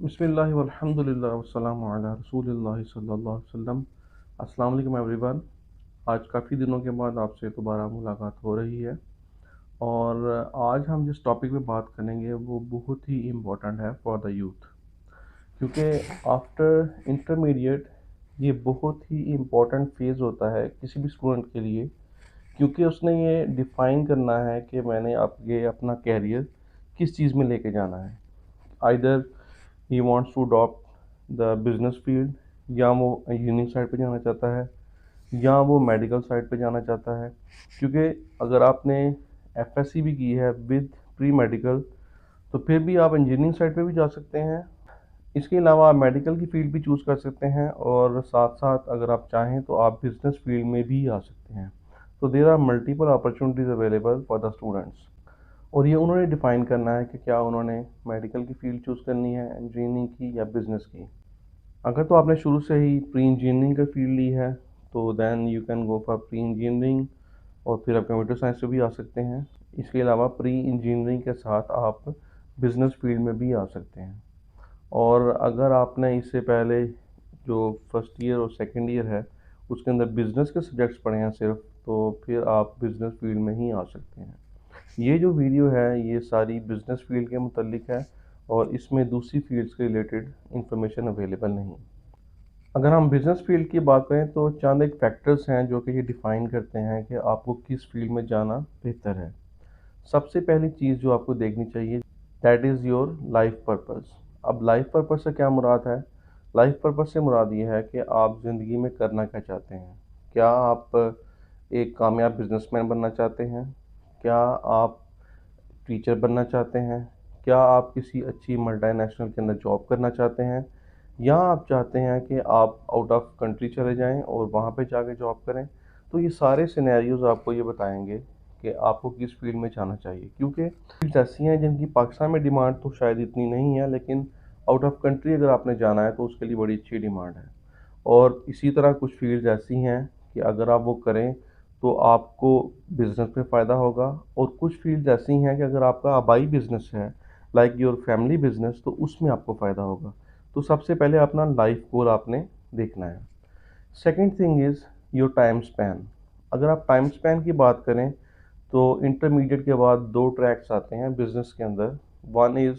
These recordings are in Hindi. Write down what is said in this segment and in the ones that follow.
बिस्मिल्लाहि वल्हम्दुलिल्लाह वस्सलामु अला रसूलिल्लाहि सल्लल्लाहु अलैहि वसल्लम। अस्सलाम वालेकुम एवरीवन। आज काफ़ी दिनों के बाद आपसे दोबारा मुलाकात हो रही है और आज हम जिस टॉपिक पे बात करेंगे वो बहुत ही इम्पोर्टेंट है फॉर द यूथ, क्योंकि आफ्टर इंटरमीडिएट ये बहुत ही इम्पोर्टेंट फेज़ होता है किसी भी स्टूडेंट के लिए, क्योंकि उसने ये डिफ़ाइन करना है कि मैंने आगे अपना कैरियर किस चीज़ में लेके जाना है। Either he wants to adopt the business field, या वो इंजीनियरिंग साइड पे जाना चाहता है, या वो मेडिकल साइड पे जाना चाहता है। क्योंकि अगर आपने एफएससी भी की है विद प्री मेडिकल तो फिर भी आप इंजीनियरिंग साइड पे भी जा सकते हैं। इसके अलावा आप मेडिकल की फील्ड भी चूज़ कर सकते हैं और साथ साथ अगर आप चाहें तो आप बिजनेस फील्ड में भी आ सकते हैं। तो there are multiple opportunities available for the students. और ये उन्होंने डिफ़ाइन करना है कि क्या उन्होंने मेडिकल की फ़ील्ड चूज़ करनी है, इंजीनियरिंग की या बिज़नेस की। अगर तो आपने शुरू से ही प्री इंजीनियरिंग का फील्ड ली है तो then you can go for pre engineering, और फिर आप कंप्यूटर साइंस से भी आ सकते हैं। इसके अलावा प्री इंजीनियरिंग के साथ आप बिज़नेस फील्ड में भी आ सकते हैं। और अगर आपने इससे पहले जो फर्स्ट ईयर और सेकेंड ईयर है उसके अंदर बिज़नेस के सब्जेक्ट्स पढ़े हैं सिर्फ, तो फिर आप बिज़नेस फील्ड में ही आ सकते हैं। ये जो वीडियो है ये सारी बिजनेस फील्ड के मुतल्लिक है और इसमें दूसरी फील्ड्स के रिलेटेड इंफॉर्मेशन अवेलेबल नहीं। अगर हम बिजनेस फील्ड की बात करें तो चंद एक फैक्टर्स हैं जो कि ये डिफ़ाइन करते हैं कि आपको किस फील्ड में जाना बेहतर है। सबसे पहली चीज़ जो आपको देखनी चाहिए that is your life purpose. अब लाइफ पर्पस से क्या मुराद है? लाइफ पर्पस से मुराद ये है कि आप ज़िंदगी में करना क्या चाहते हैं। क्या आप एक कामयाब बिजनेसमैन बनना चाहते हैं? क्या आप टीचर बनना चाहते हैं? क्या आप किसी अच्छी मल्टीनेशनल के अंदर जॉब करना चाहते हैं? या आप चाहते हैं कि आप आउट ऑफ कंट्री चले जाएं और वहाँ पे जाके जॉब करें? तो ये सारे सिनेरियोज़ आपको ये बताएंगे कि आपको किस फील्ड में जाना चाहिए, क्योंकि फील्ड्स ऐसी हैं जिनकी पाकिस्तान में डिमांड तो शायद इतनी नहीं है, लेकिन आउट ऑफ कंट्री अगर आपने जाना है तो उसके लिए बड़ी अच्छी डिमांड है। और इसी तरह कुछ फील्ड्स ऐसी हैं कि अगर आप वो करें तो आपको बिज़नेस में फ़ायदा होगा, और कुछ फील्ड्स ऐसी हैं कि अगर आपका आबाई बिज़नेस है लाइक योर फैमिली बिज़नेस तो उसमें आपको फ़ायदा होगा। तो सबसे पहले अपना लाइफ गोल आपने देखना है। Second thing is your time span. अगर आप टाइम स्पैन की बात करें तो इंटरमीडिएट के बाद दो ट्रैक्स आते हैं बिज़नेस के अंदर। One is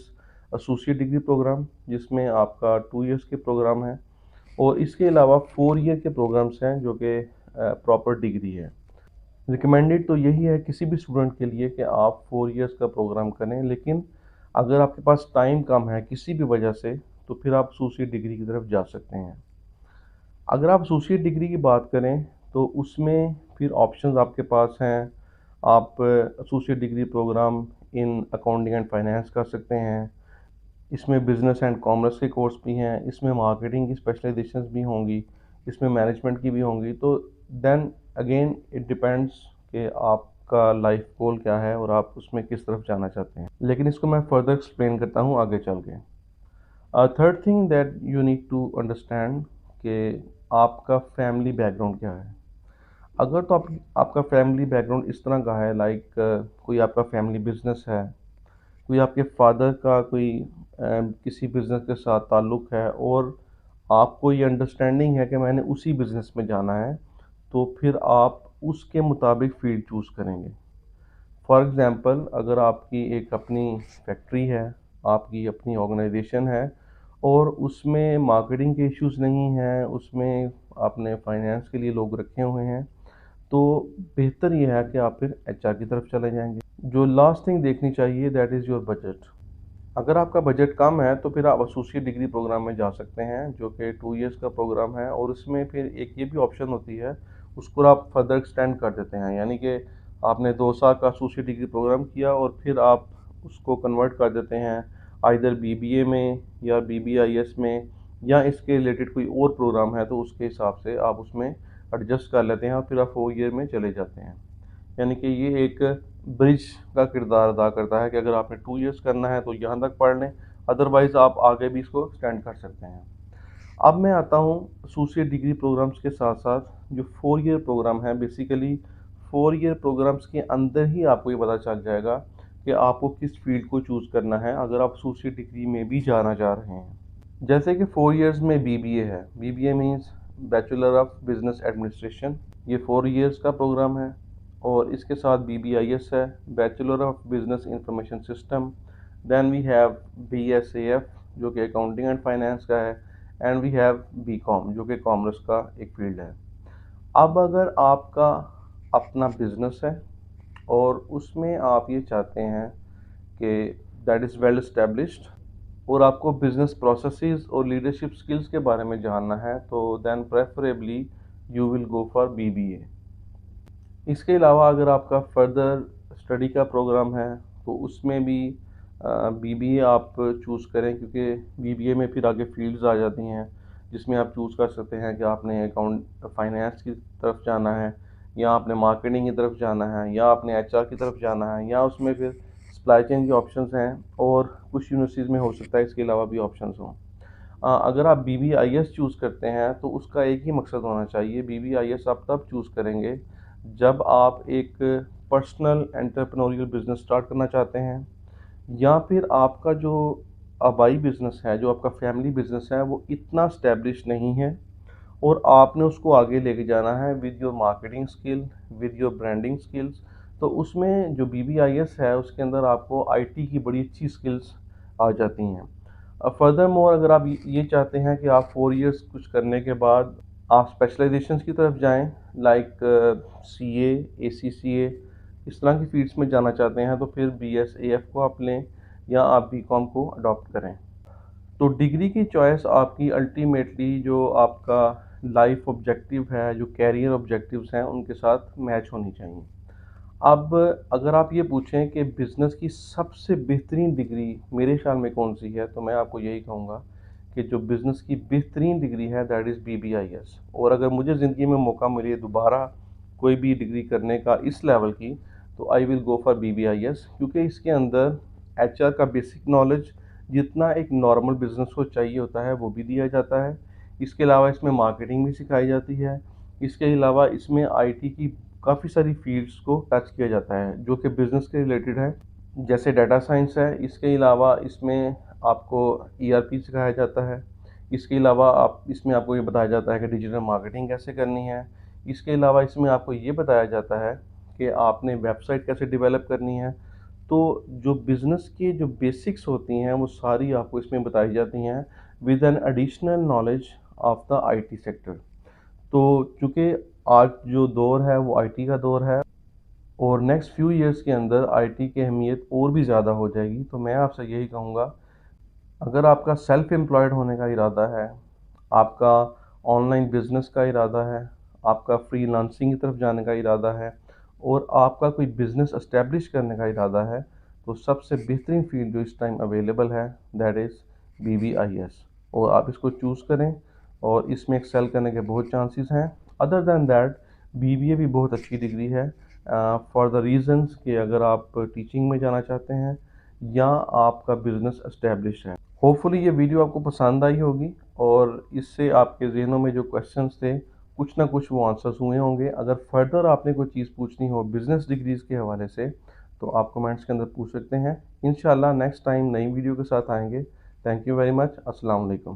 associate degree program जिसमें आपका 2 इयर्स के प्रोग्राम है, और इसके अलावा 4 ईयर के प्रोग्राम्स हैं जो कि प्रॉपर डिग्री है। रिकमेंडेड तो यही है किसी भी स्टूडेंट के लिए कि आप 4 इयर्स का प्रोग्राम करें, लेकिन अगर आपके पास टाइम कम है किसी भी वजह से तो फिर आप एसोसिएट डिग्री की तरफ जा सकते हैं। अगर आप एसोसिएट डिग्री की बात करें तो उसमें फिर ऑप्शंस आपके पास हैं। आप associate degree program in accounting and finance कर सकते हैं। इसमें बिज़नेस एंड कॉमर्स के कोर्स भी हैं, इसमें मार्केटिंग की स्पेशलाइजेशंस भी होंगी, इसमें मैनेजमेंट की भी होंगी। तो देन अगेन इट डिपेंड्स कि आपका लाइफ गोल क्या है और आप उसमें किस तरफ जाना चाहते हैं, लेकिन इसको मैं फर्दर एक्सप्लेन करता हूँ आगे चल के। Third thing that you need to understand कि आपका फैमिली बैकग्राउंड क्या है। अगर तो आपका फैमिली बैकग्राउंड इस तरह का है लाइक कोई आपका फैमिली बिजनेस है, कोई आपके फादर का कोई किसी बिज़नेस के साथ ताल्लुक़ है और आपको ये अंडरस्टैंडिंग है कि मैंने उसी बिज़नेस में जाना है, तो फिर आप उसके मुताबिक फ़ील्ड चूज़ करेंगे। फॉर एग्ज़ाम्पल अगर आपकी एक अपनी फैक्ट्री है, आपकी अपनी ऑर्गेनाइजेशन है और उसमें मार्केटिंग के इश्यूज़ नहीं हैं, उसमें आपने फाइनेंस के लिए लोग रखे हुए हैं, तो बेहतर ये है कि आप फिर एचआर की तरफ चले जाएंगे। जो लास्ट थिंग देखनी चाहिए दैट इज़ योर बजट। अगर आपका बजट कम है तो फिर आप एसोसिएट डिग्री प्रोग्राम में जा सकते हैं जो कि 2 इयर्स का प्रोग्राम है, और उसमें फिर एक ये भी ऑप्शन होती है उसको आप फर्दर एक्सटेंड कर देते हैं, यानी कि आपने 2 साल का एसोसिएट डिग्री प्रोग्राम किया और फिर आप उसको कन्वर्ट कर देते हैं आइदर बीबीए में या बीबीआईएस में, या इसके रिलेटेड कोई और प्रोग्राम है तो उसके हिसाब से आप उसमें एडजस्ट कर लेते हैं और फिर आप 4 ईयर में चले जाते हैं। यानी कि ये एक ब्रिज का किरदार अदा करता है कि अगर आपने 2 इयर्स करना है तो यहाँ तक पढ़ लें, अदरवाइज़ आप आगे भी इसको एक्सटेंड कर सकते हैं। अब मैं आता हूँ एसोसिएट डिग्री प्रोग्राम्स के साथ साथ जो 4 ईयर प्रोग्राम है। बेसिकली 4 ईयर प्रोग्राम्स के अंदर ही आपको ये पता चल जाएगा कि आपको किस फील्ड को चूज़ करना है अगर आप एसोसिएट डिग्री में भी जाना चाह रहे हैं। जैसे कि 4 इयर्स में बीबीए है। BBA means bachelor of business administration. ये 4 इयर्स का प्रोग्राम है। और इसके साथ बीबीआईएस है, bachelor of business information system. Then we have BSAF जो कि अकाउंटिंग एंड फाइनेंस का है। एंड वी हैव बीकॉम जो कि कॉमर्स का एक फील्ड है। अब अगर आपका अपना बिजनेस है और उसमें आप ये चाहते हैं कि दैट इज़ वेल इस्टेब्लिश्ड और आपको बिजनेस प्रोसेसेस और लीडरशिप स्किल्स के बारे में जानना है, तो then preferably you will go for BBA. इसके अलावा अगर आपका फर्दर स्टडी का प्रोग्राम है तो उसमें भी बीबीए आप चूज़ करें, क्योंकि बीबीए में फिर आगे फील्ड्स आ जाती हैं जिसमें आप चूज़ कर सकते हैं कि आपने अकाउंट फाइनेंस की तरफ जाना है, या आपने मार्केटिंग की तरफ जाना है, या आपने एचआर की तरफ जाना है, या उसमें फिर सप्लाई चेन के ऑप्शंस हैं। और कुछ यूनिवर्सिटीज़ में हो सकता है इसके अलावा भी ऑप्शंस हों। अगर आप बीबीआईएस चूज़ करते हैं तो उसका एक ही मकसद होना चाहिए। बीबीआईएस आप तब चूज़ करेंगे जब आप एक पर्सनल एंटरप्रेन्योरियल बिजनेस स्टार्ट करना चाहते हैं, या फिर आपका जो आबाई बिजनेस है, जो आपका फैमिली बिजनेस है, वो इतना स्टैब्लिश नहीं है और आपने उसको आगे लेके जाना है with your marketing skill, with your branding skills. तो उसमें जो बीबीआईएस है उसके अंदर आपको आईटी की बड़ी अच्छी स्किल्स आ जाती हैं। फर्दर मोर अगर आप ये चाहते हैं कि आप 4 इयर्स कुछ करने के बाद आप स्पेशलाइजेशंस की तरफ जाएं, लाइक सीए, एसीसीए, इस तरह की फील्ड्स में जाना चाहते हैं, तो फिर बीएसएएफ को आप लें या आप बीकॉम को अडॉप्ट करें। तो डिग्री की चॉइस आपकी अल्टीमेटली जो आपका लाइफ ऑब्जेक्टिव है, जो कैरियर ऑब्जेक्टिव्स हैं, उनके साथ मैच होनी चाहिए। अब अगर आप ये पूछें कि बिज़नेस की सबसे बेहतरीन डिग्री मेरे ख़्याल में कौन-सी है, तो मैं आपको यही कहूँगा कि जो बिज़नेस की बेहतरीन डिग्री है दैट इज़ बीबीआईएस। और अगर मुझे ज़िंदगी में मौका मिले दोबारा कोई भी डिग्री करने का इस लेवल की, तो आई विल गो फॉर बीबीआईएस, क्योंकि इसके अंदर एचआर का बेसिक नॉलेज जितना एक नॉर्मल बिज़नेस को चाहिए होता है वो भी दिया जाता है। इसके अलावा इसमें मार्केटिंग भी सिखाई जाती है। इसके अलावा इसमें आईटी की काफ़ी सारी फ़ील्ड्स को टच किया जाता है जो कि बिज़नेस के रिलेटेड है, जैसे डाटा साइंस है। इसके अलावा इसमें आपको ईआरपी सिखाया जाता है। इसके अलावा आप इसमें आपको ये बताया जाता है कि डिजिटल मार्केटिंग कैसे करनी है। इसके अलावा इसमें आपको ये बताया जाता है कि आपने वेबसाइट कैसे डेवलप करनी है। तो जो बिज़नेस की जो बेसिक्स होती हैं वो सारी आपको इसमें बताई जाती हैं with an additional knowledge of the IT sector. तो चूँकि आज जो दौर है वो आईटी का दौर है और नेक्स्ट फ्यू इयर्स के अंदर आईटी की अहमियत और भी ज़्यादा हो जाएगी। तो मैं आपसे यही कहूँगा, अगर आपका सेल्फ एम्प्लॉयड होने का इरादा है, आपका ऑनलाइन बिज़नेस का इरादा है, आपका फ्रीलांसिंग की तरफ जाने का इरादा है और आपका कोई बिज़नेस एस्टेब्लिश करने का इरादा है, तो सबसे बेहतरीन फ़ील्ड जो इस टाइम अवेलेबल है दैट इज़ बीबीआईएस। और आप इसको चूज़ करें और इसमें एक्सेल करने के बहुत चांसेस हैं। अदर दैन दैट बीबीए भी बहुत अच्छी डिग्री है फॉर द रीज़न्स कि अगर आप टीचिंग में जाना चाहते हैं या आपका बिज़नेस एस्टेब्लिश है। होपफुली ये वीडियो आपको पसंद आई होगी और इससे आपके ज़हनों में जो क्वेश्चंस थे कुछ ना कुछ वो आंसर्स हुए होंगे। अगर फर्दर आपने कोई चीज़ पूछनी हो बिज़नेस डिग्रीज़ के हवाले से, तो आप कमेंट्स के अंदर पूछ सकते हैं। इंशाल्लाह नेक्स्ट टाइम नई वीडियो के साथ आएंगे। Thank you very much. अस्सलाम वालेकुम।